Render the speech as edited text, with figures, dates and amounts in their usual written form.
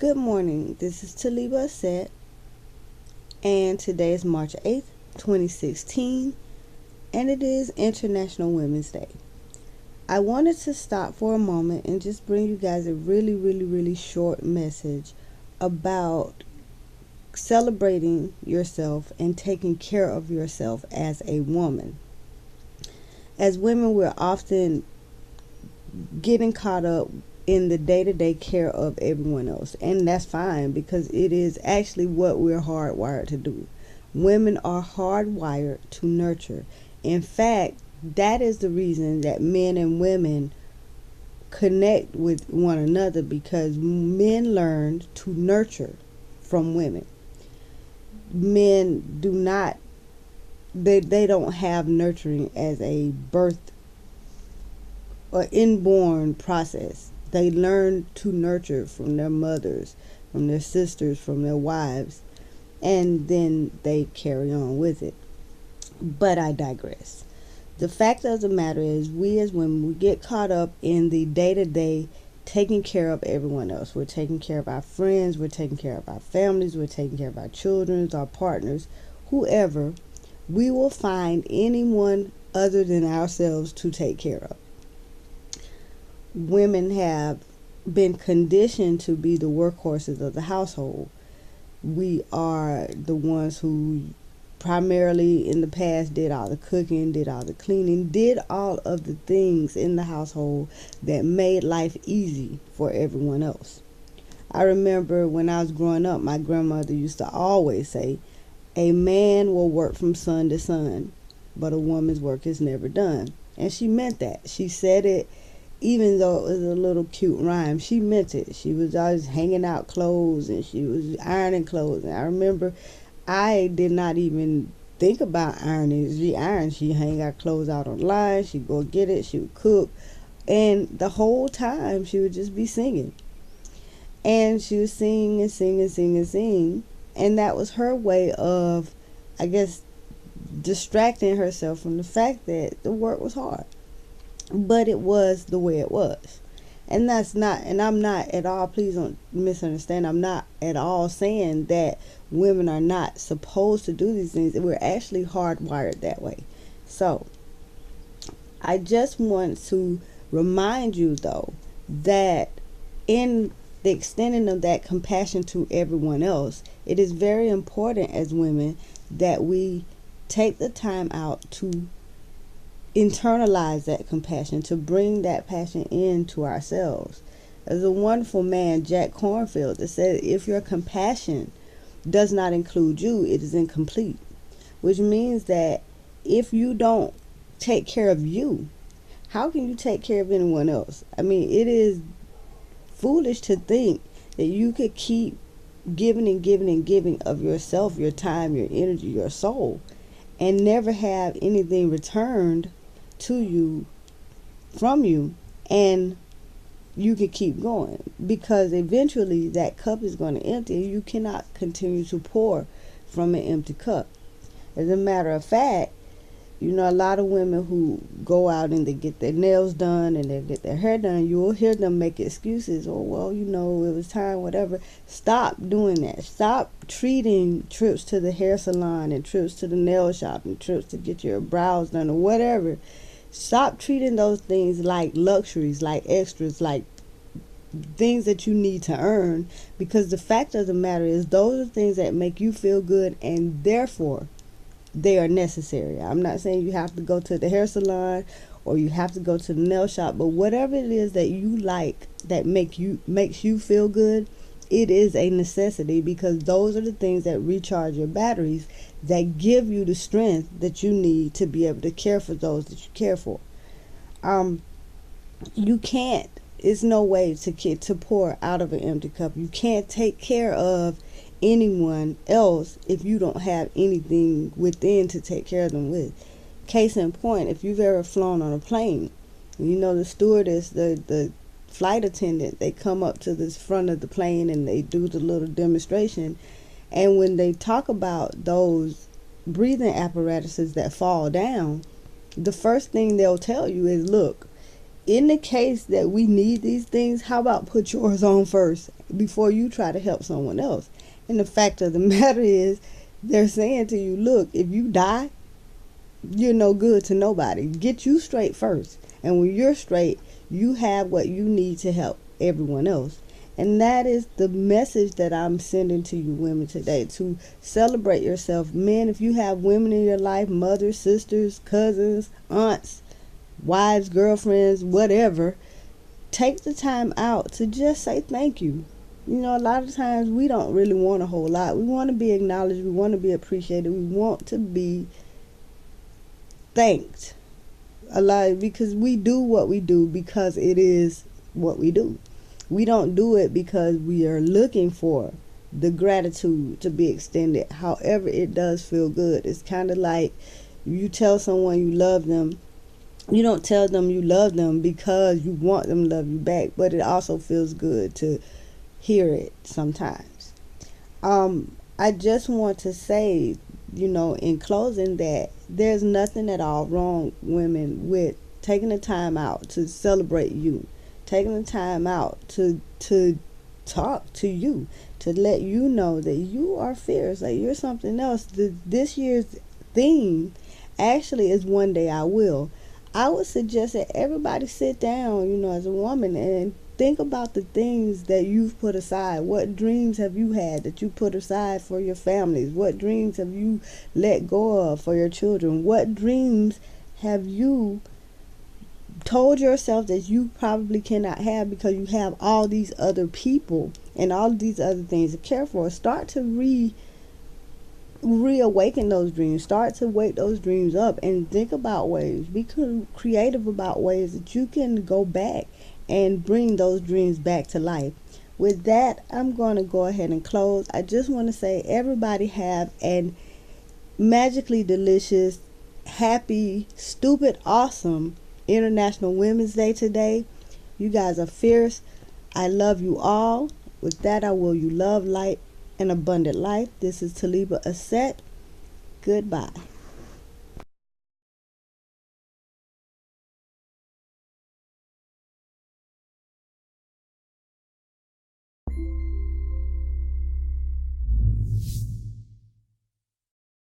Good morning. This is Taliba Set, and today is March 8th, 2016, and it is International Women's Day. I wanted to stop for a moment and just bring you guys a really short message about celebrating yourself and taking care of yourself as a woman. As women, we're often getting caught up in the day-to-day care of everyone else, and that's fine because it is actually what we're hardwired to do. Women are hardwired to nurture. In fact, that is the reason that men and women connect with one another, because men learned to nurture from women. Men do not, they don't have nurturing as a birth or inborn process. They learn to nurture from their mothers, from their sisters, from their wives, and then they carry on with it. But I digress. The fact of the matter is, we as women, we get caught up in the day-to-day taking care of everyone else. We're taking care of our friends, we're taking care of our families, we're taking care of our children, our partners, whoever. We will find anyone other than ourselves to take care of. Women have been conditioned to be the workhorses of the household. We are the ones who primarily in the past did all the cooking, did all the cleaning, did all of the things in the household that made life easy for everyone else. I remember when I was growing up, my grandmother used to always say, a man will work from sun to sun, but a woman's work is never done. And she meant that. She said it even though it was a little cute rhyme. She meant it. She was always hanging out clothes and she was ironing clothes. And I remember I did not even think about ironing. She ironed. She hang our clothes out online. She'd go get it. She would cook. And the whole time she would just be singing. And she was singing and singing and singing and singing. And that was her way of, I guess, distracting herself from the fact that the work was hard. But it was the way it was. And that's not, and I'm not at all, please don't misunderstand, I'm not at all saying that women are not supposed to do these things. We're actually hardwired that way. So I just want to remind you, though, that in the extending of that compassion to everyone else, it is very important as women that we take the time out to internalize that compassion, to bring that passion into ourselves. There's a wonderful man, Jack Cornfield, that said, if your compassion does not include you, it is incomplete. Which means that if you don't take care of you, how can you take care of anyone else? I mean, it is foolish to think that you could keep giving and giving and giving of yourself, your time, your energy, your soul, and never have anything returned to you, from you, and you can keep going, because eventually that cup is going to empty. You cannot continue to pour from an empty cup. As a matter of fact, you know, a lot of women who go out and they get their nails done and they get their hair done, you will hear them make excuses. Oh, well, you know, it was time, whatever. Stop doing that. Stop treating trips to the hair salon and trips to the nail shop and trips to get your brows done or whatever. Stop treating those things like luxuries, like extras, like things that you need to earn, because the fact of the matter is those are things that make you feel good, and therefore they are necessary. I'm not saying you have to go to the hair salon or you have to go to the nail shop, but whatever it is that you like that makes you feel good, it is a necessity, because those are the things that recharge your batteries, that give you the strength that you need to be able to care for those that you care for. You can't, it's no way to pour out of an empty cup. You can't take care of anyone else if you don't have anything within to take care of them with. Case in point, if you've ever flown on a plane, you know, the stewardess, the flight attendant, they come up to the front of the plane and they do the little demonstration. And when they talk about those breathing apparatuses that fall down, the first thing they'll tell you is, look, in the case that we need these things, how about put yours on first before you try to help someone else? And the fact of the matter is, they're saying to you, look, if you die, you're no good to nobody. Get you straight first. And when you're straight, you have what you need to help everyone else. And that is the message that I'm sending to you women today, to celebrate yourself. Men, if you have women in your life, mothers, sisters, cousins, aunts, wives, girlfriends, whatever, take the time out to just say thank you. You know, a lot of times we don't really want a whole lot. We want to be acknowledged. We want to be appreciated. We want to be thanked a lot, because we do what we do because it is what we do. We don't do it because we are looking for the gratitude to be extended. However, it does feel good. It's kind of like you tell someone you love them. You don't tell them you love them because you want them to love you back, but it also feels good to hear it sometimes. I just want to say, you know, in closing, that there's nothing at all wrong, women, with taking the time out to celebrate you, taking the time out to talk to you, to let you know that you are fierce, like you're something else. This year's theme actually is One Day I Will. I would suggest that everybody sit down, you know, as a woman, and think about the things that you've put aside. What dreams have you had that you put aside for your families? What dreams have you let go of for your children? What dreams have you told yourself that you probably cannot have because you have all these other people and all these other things to care for? Start to reawaken those dreams. Start to wake those dreams up and think about ways. Be creative about ways that you can go back and bring those dreams back to life. With that, I'm going to go ahead and close. I just want to say, everybody have an magically delicious, happy, stupid, awesome International Women's Day today. You guys are fierce. I love you all. With that, I will you love, light, and abundant life. This is Taliba Asset. Goodbye.